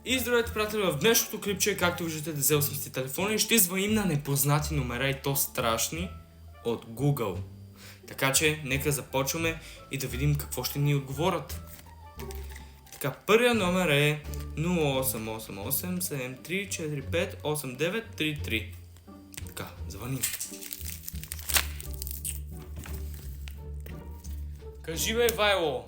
И здравейте, приятели, в днешното клипче, както виждате, да взел съм си телефона и ще звъним на непознати номера и то страшни от Google. Така че, нека започваме и да видим какво ще ни отговорят. Така, първият номер е 088873458933. Така, звъним. Кажи бе, Ивайло.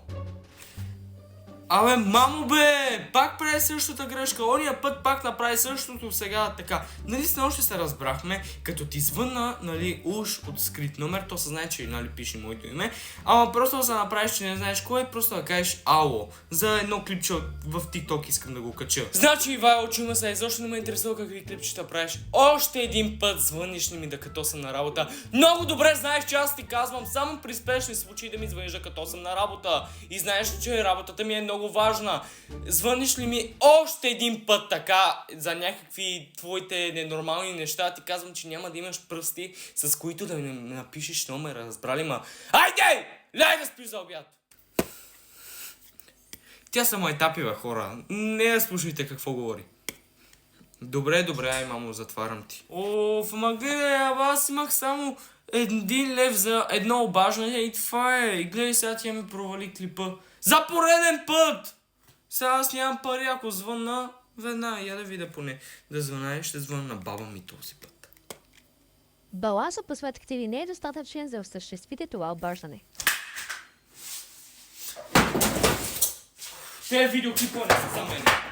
Абе, мамо бе, пак прави същата грешка, ония път пак направи същото сега, така. Нали с нощи се разбрахме, като ти звънна, нали, уж от скрит номер, то се знае, че, нали, пише моето име, ама просто да се направиш, че не знаеш кой е, просто да кажеш ало. За едно клипче в TikTok искам да го кача. Значи, Ивайло, чума се, изобщо не ме интересува какви клипчета правиш. Още един път звъниш ли ми да като съм на работа. Много добре знаеш, че аз ти казвам само при спешни случаи да ми звъниш да като съм на работа. И знаеш, че работата ми е много важна. Звъниш ли ми още един път така за някакви твоите ненормални неща, ти казвам, че няма да имаш пръсти, с които да ми напишеш номера, разбрали ма? Айде! Ляй да спиш за обяд! Тя са етапи, бе, хора. Не я слушайте какво говори. Добре, ай, мамо, затварям ти. Оф, ама гледай, аз имах само 1 лев за едно обаждане и това е. И гледай, сега тя ми провали клипа. За пореден път! Сега аз нямам пари, ако звънна, веднага, я да видя поне. Да звъна и ще звънна на баба ми този път. Балансът по сметките ви не е достатъчен за да осъществите това обаждане. Те видеоклипа не са за мен.